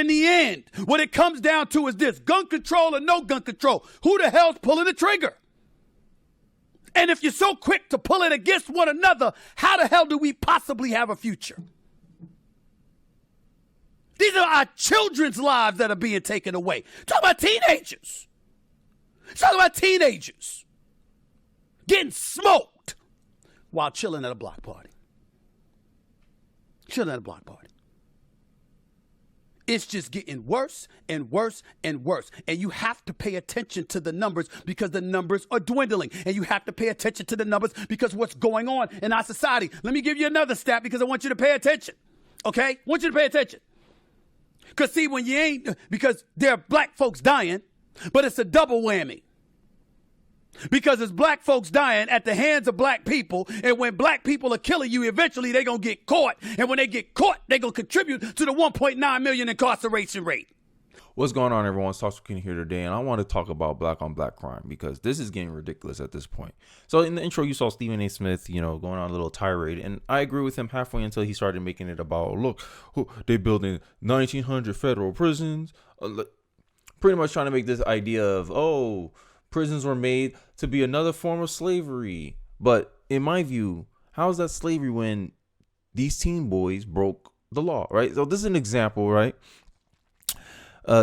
the end, what it comes down to is this: gun control or no gun control. Who the hell's pulling the trigger? And if you're so quick to pull it against one another, how the hell do we possibly have a future? These are our children's lives that are being taken away. Talk about teenagers. Talk about teenagers getting smoked while chilling at a block party. Chilling at a block party. It's just getting worse and worse and worse. And you have to pay attention to the numbers because the numbers are dwindling. And you have to pay attention to the numbers because what's going on in our society. Let me give you another stat because I want you to pay attention. Okay? I want you to pay attention. Because see, when you ain't, because there are black folks dying, but it's a double whammy. Because it's black folks dying at the hands of black people, and when black people are killing you, eventually they're going to get caught. And when they get caught, they're going to contribute to the 1.9 million incarceration rate. What's going on, everyone? It's Talkskin here today, and I want to talk about black on black crime because this is getting ridiculous at this point. So in the intro, you saw Stephen A. Smith, going on a little tirade, and I agree with him halfway until he started making it about, look, they building 1,900 federal prisons, pretty much trying to make this idea of, prisons were made to be another form of slavery. But in my view, how is that slavery when these teen boys broke the law, right? So this is an example, right?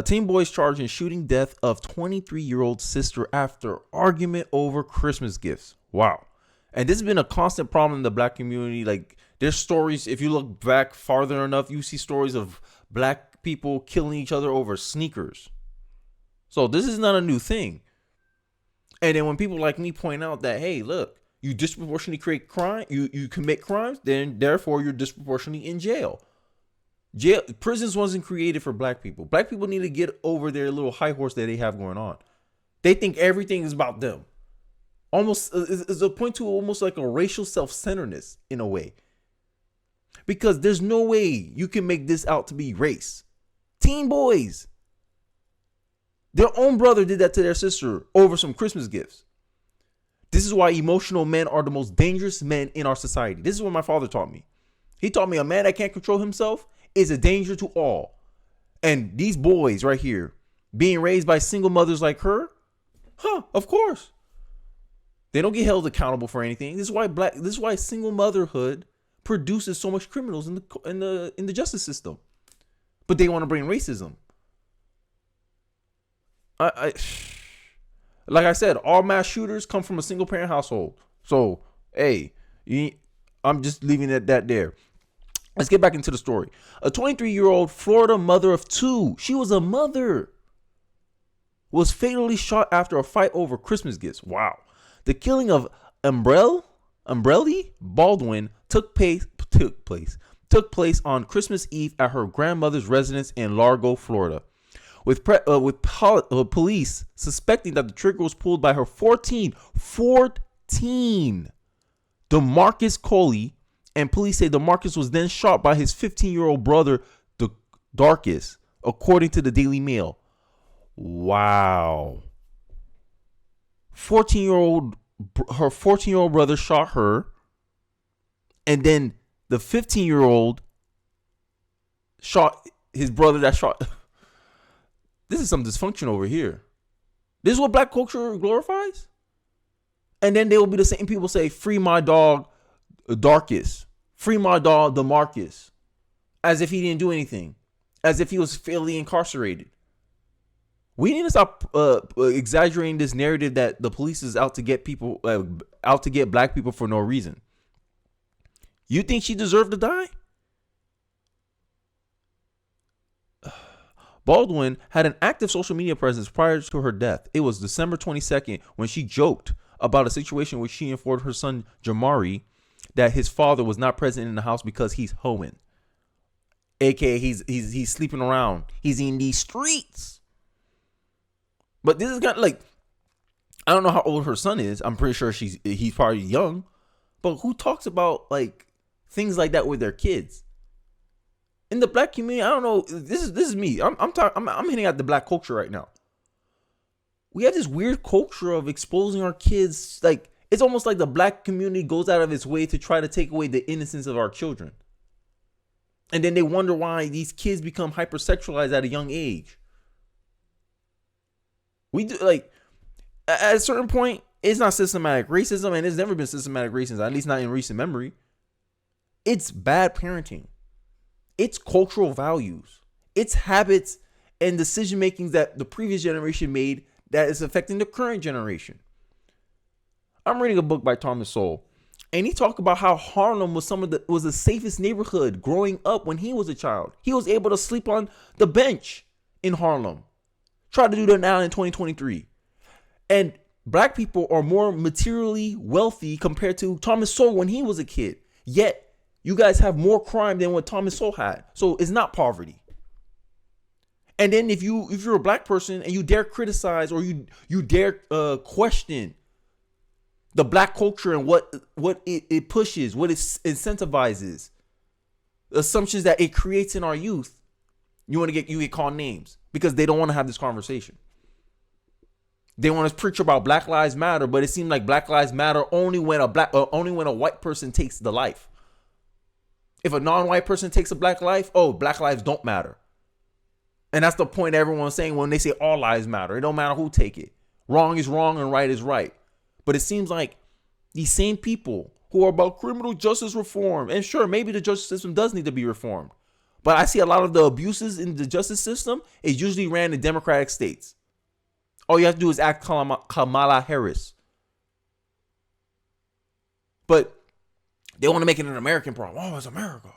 Teen boys charged in shooting death of 23-year-old sister after argument over Christmas gifts. Wow. And this has been a constant problem in the black community. Like, there's stories, if you look back farther enough, you see stories of black people killing each other over sneakers. So this is not a new thing. And then when people like me point out that, hey, look, you disproportionately create crime, you commit crimes, then therefore you're disproportionately in jail. Prisons wasn't created for black people. Black people need to get over their little high horse that they have going on. They think everything is about them. Almost is a point to almost like a racial self-centeredness in a way. Because there's no way you can make this out to be race. Teen boys. Their own brother did that to their sister over some Christmas gifts. This is why emotional men are the most dangerous men in our society. This is what my father taught me. He taught me a man that can't control himself is a danger to all. And these boys right here, being raised by single mothers like her, of course. They don't get held accountable for anything. This is why single motherhood produces so much criminals in the justice system. But they want to bring racism. Like I said, all mass shooters come from a single parent household. So, hey, I'm just leaving it that there. Let's get back into the story. A 23-year-old Florida mother of two, she was a mother, was fatally shot after a fight over Christmas gifts. Wow. The killing of Umbrelli Baldwin took place on Christmas Eve at her grandmother's residence in Largo, Florida. With police suspecting that the trigger was pulled by her 14, DeMarcus Coley, and police say DeMarcus was then shot by his 15-year-old brother, Darcus, according to the Daily Mail. Wow. Her 14-year-old brother shot her, and then the 15-year-old shot his brother that shot. This is some dysfunction over here. This is what black culture glorifies? And then they will be the same people say, free my dog, Darcus. Free my dog, DeMarcus. As if he didn't do anything. As if he was fairly incarcerated. We need to stop exaggerating this narrative that the police is out to get people, out to get black people for no reason. You think she deserved to die? Baldwin had an active social media presence prior to her death. It was December 22nd when she joked about a situation where she informed her son Jamari that his father was not present in the house because he's hoeing. AKA he's sleeping around. He's in these streets. But this is kind of like, I don't know how old her son is. I'm pretty sure he's probably young. But who talks about like things like that with their kids? In the black community, I don't know. This is me. I'm hitting at the black culture right now. We have this weird culture of exposing our kids. Like, it's almost like the black community goes out of its way to try to take away the innocence of our children. And then they wonder why these kids become hypersexualized at a young age. We do, like, at a certain point, it's not systematic racism, and it's never been systematic racism, at least not in recent memory. It's bad parenting. It's cultural values. It's habits and decision makings that the previous generation made that is affecting the current generation. I'm reading a book by Thomas Sowell, and he talked about how Harlem was was the safest neighborhood growing up when he was a child. He was able to sleep on the bench in Harlem. Try to do that now in 2023. And black people are more materially wealthy compared to Thomas Sowell when he was a kid. Yet, you guys have more crime than what Thomas Sowell had. So it's not poverty. And then if you're a black person and you dare criticize or you dare question the black culture and what it pushes, what it incentivizes, the assumptions that it creates in our youth, you get called names because they don't want to have this conversation. They want to preach about Black Lives Matter, but it seems like Black Lives Matter only when a white person takes the life. If a non-white person takes a black life, Black lives don't matter. And that's the point everyone's saying when they say all lives matter. It don't matter who take it. Wrong is wrong and right is right. But it seems like these same people who are about criminal justice reform, and sure, maybe the justice system does need to be reformed, but I see a lot of the abuses in the justice system is usually ran in Democratic states. All you have to do is act Kamala Harris. But they want to make it an American problem. Oh, it's America.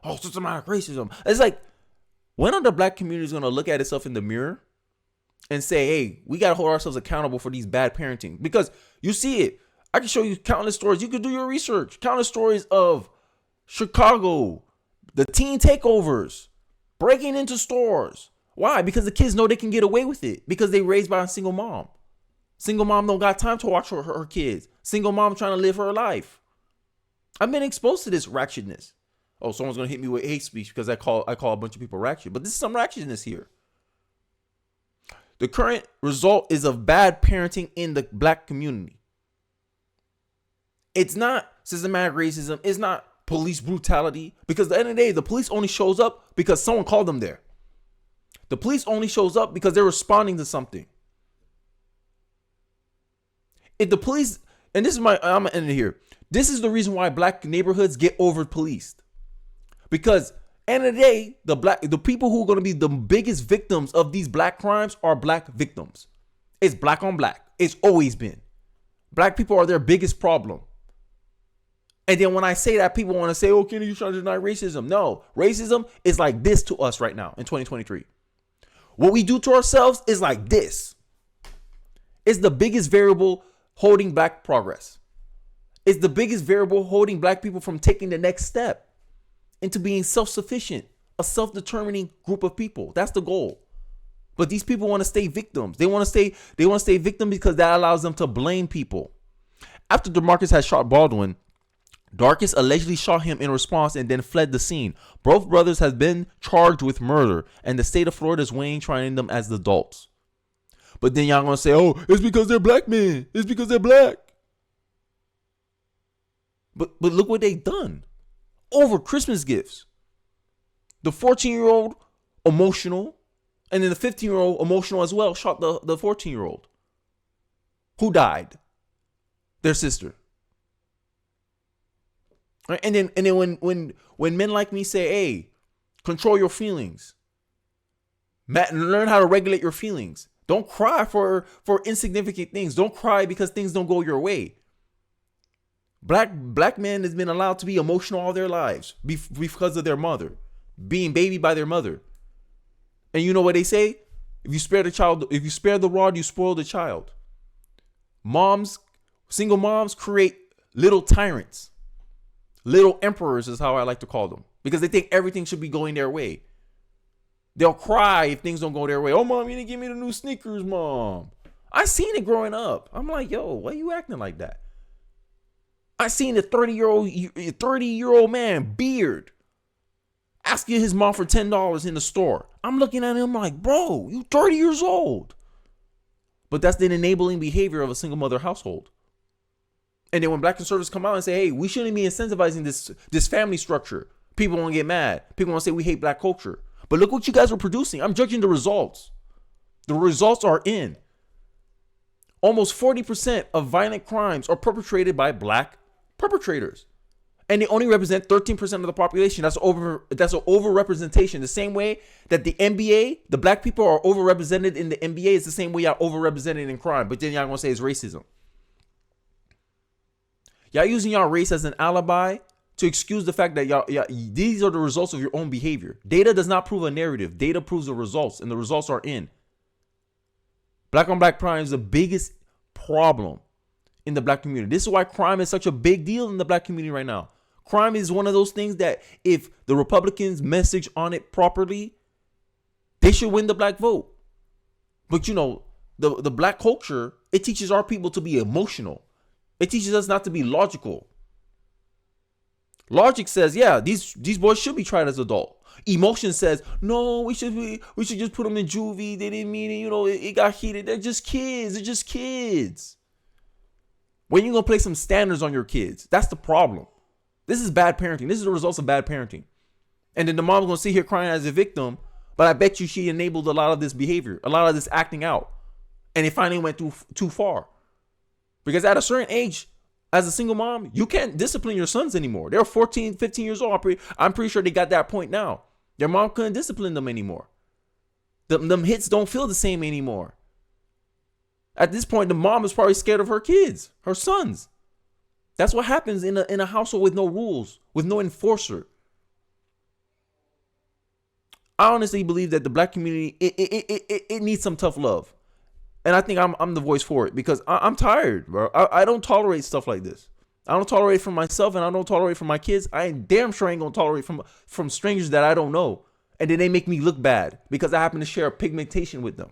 Oh, systematic racism. It's like, when are the black communities going to look at itself in the mirror and say, hey, we got to hold ourselves accountable for these bad parenting? Because you see it. I can show you countless stories. You can do your research. Countless stories of Chicago, the teen takeovers, breaking into stores. Why? Because the kids know they can get away with it because they raised by a single mom. Single mom don't got time to watch her kids. Single mom trying to live her life. I've been exposed to this ratchetness. Oh, someone's going to hit me with hate speech because I call a bunch of people ratchet. But this is some ratchetness here. The current result is of bad parenting in the black community. It's not systematic racism. It's not police brutality. Because at the end of the day, the police only shows up because someone called them there. The police only shows up because they're responding to something. If the police, and this is I'm going to end it here. This is the reason why black neighborhoods get over-policed. Because end of the day, the people who are going to be the biggest victims of these black crimes are black victims. It's black on black. It's always been. Black people are their biggest problem. And then when I say that, people want to say, oh, Kenny, you're trying to deny racism. No, racism is like this to us right now in 2023. What we do to ourselves is like this. It's the biggest variable holding black progress. It's the biggest variable holding black people from taking the next step into being self-sufficient, a self-determining group of people. That's the goal. But these people want to stay victims. They want to stay victims because that allows them to blame people. After DeMarcus had shot Baldwin, Darkus allegedly shot him in response and then fled the scene. Both brothers have been charged with murder, and the state of Florida is weighing trying them as adults. But then y'all gonna say, oh, it's because they're black men. It's because they're black. But look what they done. Over Christmas gifts. The 14-year-old emotional, and then the 15-year-old emotional as well, shot the 14-year-old. Who died? Their sister. Right? And then when men like me say, hey, control your feelings. Learn how to regulate your feelings. Don't cry for insignificant things. Don't cry because things don't go your way. Black men has been allowed to be emotional all their lives because of their mother, being babied by their mother. And you know what they say? If you spare the rod, you spoil the child. Single moms create little tyrants. Little emperors is how I like to call them, because they think everything should be going their way. They'll cry if things don't go their way. Oh, mom, you didn't give me the new sneakers, mom. I seen it growing up. I'm like, yo, why you acting like that? I seen a 30-year-old man, beard, asking his mom for $10 in the store. I'm looking at him like, bro, you 30 years old. But that's the enabling behavior of a single mother household. And then when black conservatives come out and say, hey, we shouldn't be incentivizing this family structure People won't get mad. People won't say we hate black culture. But look what you guys are producing. I'm judging the results. The results are in. Almost 40% of violent crimes are perpetrated by black perpetrators. And they only represent 13% of the population. That's an overrepresentation. The same way that the NBA, the black people are overrepresented in the NBA, is the same way y'all overrepresented in crime. But then y'all gonna say it's racism. Y'all using y'all race as an alibi to excuse the fact that y'all these are the results of your own behavior. Data does not prove a narrative. Data proves the results, and the results are in. Black on black crime is the biggest problem in the black community. This is why crime is such a big deal in the black community right now. Crime is one of those things that if the Republicans message on it properly, they should win the black vote. But you know, the black culture, it teaches our people to be emotional. It teaches us not to be logical. Logic says, yeah, these boys should be tried as adults. Emotion says, no, we should just put them in juvie. They didn't mean it, you know, it got heated. They're just kids. They're just kids. When you gonna place some standards on your kids? That's the problem. This is bad parenting. This is the results of bad parenting. And then the mom's gonna sit here crying as a victim, but I bet you she enabled a lot of this behavior, a lot of this acting out. And it finally went too far. Because at a certain age, as a single mom, you can't discipline your sons anymore. They're 14, 15 years old. I'm pretty sure they got that point now. Their mom couldn't discipline them anymore. Them hits don't feel the same anymore. At this point, the mom is probably scared of her kids, her sons. That's what happens in a household with no rules, with no enforcer. I honestly believe that the black community, it needs some tough love. And I think I'm the voice for it because I'm tired, bro. I don't tolerate stuff like this. I don't tolerate it from myself, and I don't tolerate it from my kids. I ain't damn sure ain't gonna tolerate from strangers that I don't know. And then they make me look bad because I happen to share a pigmentation with them.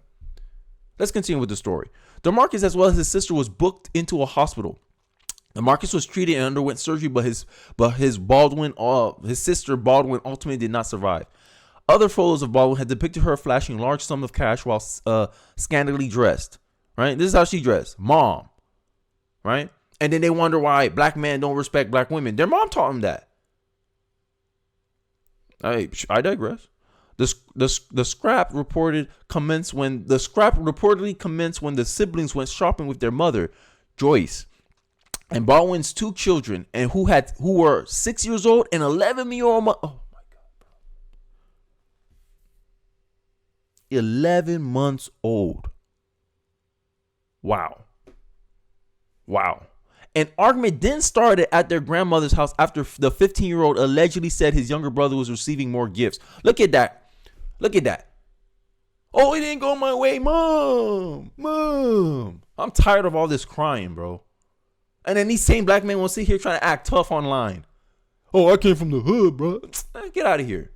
Let's continue with the story. DeMarcus, as well as his sister, was booked into a hospital. DeMarcus was treated and underwent surgery, but his sister Baldwin ultimately did not survive. Other photos of Baldwin had depicted her flashing large sum of cash while scantily dressed. Right? This is how she dressed. Mom. Right? And then they wonder why black men don't respect black women. Their mom taught them that. I digress. The scrap reportedly commenced when the siblings went shopping with their mother, Joyce, and Baldwin's two children, and who were 6 years old and 11-year-old. Oh my God, bro. 11 months old. Wow. An argument then started at their grandmother's house after the 15-year-old allegedly said his younger brother was receiving more gifts. Look at that. Oh, it didn't go my way, Mom. I'm tired of all this crying, bro. And then these same black men will sit here trying to act tough online. Oh, I came from the hood, bro. Get out of here.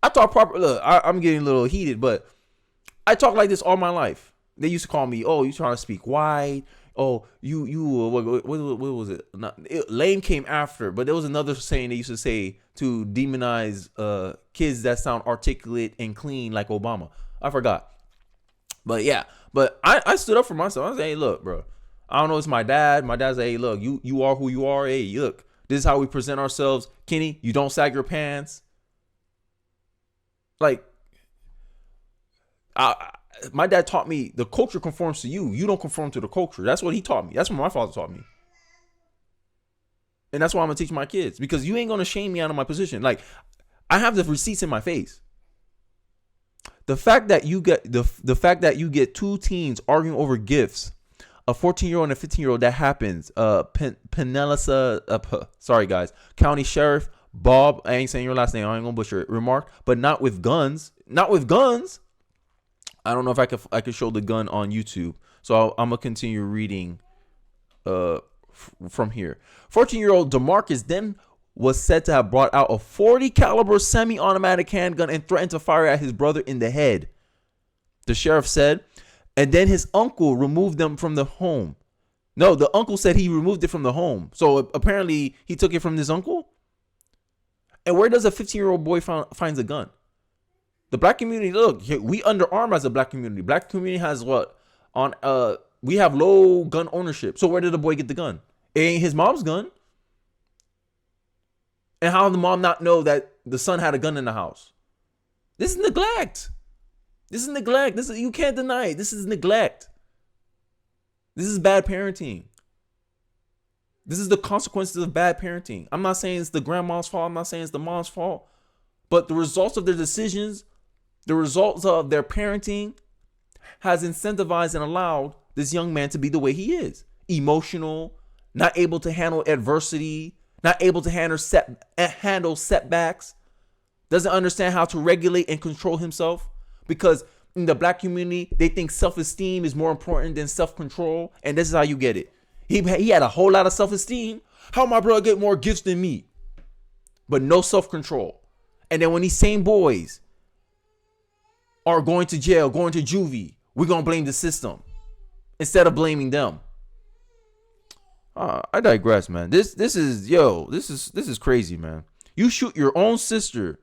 I talk proper. Look, I'm getting a little heated, but I talk like this all my life. They used to call me, oh, you trying to speak wide. Oh, what was it? Lame came after, but there was another saying they used to say to demonize kids that sound articulate and clean like Obama. I forgot. But yeah, I stood up for myself. I was like, hey, look, bro. I don't know, it's my dad. My dad's like, hey, look, you are who you are. Hey, look, this is how we present ourselves. Kenny, you don't sag your pants. Like, my dad taught me the culture conforms to you. You don't conform to the culture. That's what he taught me. That's what my father taught me. And that's why I'm going to teach my kids. Because you ain't going to shame me out of my position. Like, I have the receipts in my face. The fact that you get two teens arguing over gifts, a 14-year-old and a 15-year-old, that happens. Sorry guys, County Sheriff Bob, I ain't saying your last name, I ain't gonna butcher it, remarked, but not with guns. I don't know if I could show the gun on YouTube, so I'm gonna continue reading from here. 14-year-old DeMarcus then was said to have brought out a .40 caliber semi-automatic handgun and threatened to fire at his brother in the head. The sheriff said, and then his uncle removed them from the home. No, the uncle said he removed it from the home. So apparently he took it from his uncle. And where does a 15-year-old boy finds a gun? The black community, look, we underarm as a black community. Black community has what? We have low gun ownership. So where did the boy get the gun? It ain't his mom's gun. And how the mom not know that the son had a gun in the house? This is neglect. This is neglect. You can't deny it. This is neglect. This is bad parenting. This is the consequences of bad parenting. I'm not saying it's the grandma's fault. I'm not saying it's the mom's fault. But the results of their decisions, the results of their parenting has incentivized and allowed this young man to be the way he is. Emotional, not able to handle adversity, not able to handle setbacks, doesn't understand how to regulate and control himself, because in the black community, they think self-esteem is more important than self-control. And this is how you get it. He had a whole lot of self-esteem. How my brother get more gifts than me? But no self-control. And then when these same boys are going to jail, going to juvie, we're going to blame the system instead of blaming them. I digress, man. This is crazy, man. You shoot your own sister,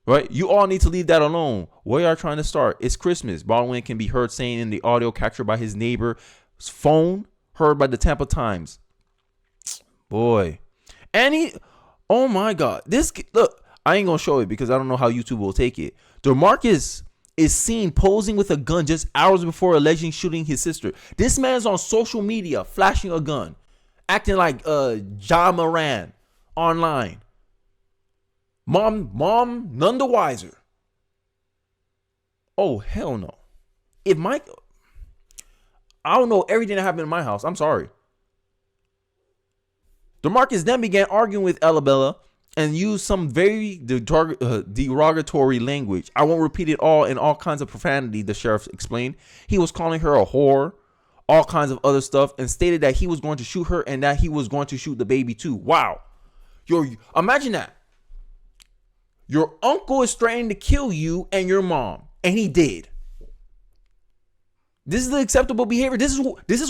right? You all need to leave that alone. Where y'all trying to start? It's Christmas. Baldwin can be heard saying in the audio captured by his neighbor's phone, heard by the Tampa Times. Boy. And oh my God. Look, I ain't gonna show it because I don't know how YouTube will take it. DeMarcus is seen posing with a gun just hours before alleging shooting his sister. This man's on social media flashing a gun, acting like Ja Moran online. Mom, none the wiser. Oh, hell no. I don't know everything that happened in my house. I'm sorry. DeMarcus then began arguing with Alabella and used some very derogatory language. I won't repeat it all, in all kinds of profanity, the sheriff explained. He was calling her a whore, all kinds of other stuff, and stated that he was going to shoot her and that he was going to shoot the baby too. Wow. Imagine that. Your uncle is threatening to kill you and your mom, and he did. This is the acceptable behavior. This is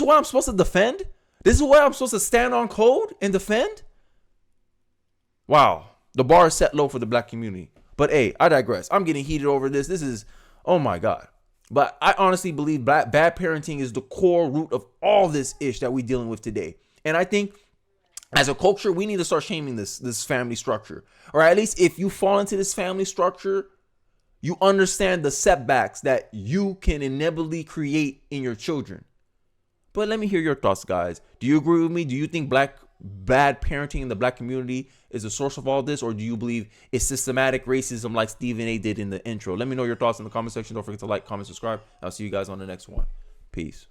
what I'm supposed to defend? This is what I'm supposed to stand on code and defend? Wow. The bar is set low for the black community. But hey, I digress. I'm getting heated over this. This is, oh my God. But I honestly believe bad parenting is the core root of all this ish that we're dealing with today. And I think as a culture, we need to start shaming this family structure. Or at least if you fall into this family structure, you understand the setbacks that you can inevitably create in your children. But let me hear your thoughts, guys. Do you agree with me? Do you think bad parenting in the black community is the source of all this? Or do you believe it's systematic racism like Stephen A. did in the intro? Let me know your thoughts in the comment section. Don't forget to like, comment, subscribe. I'll see you guys on the next one. Peace.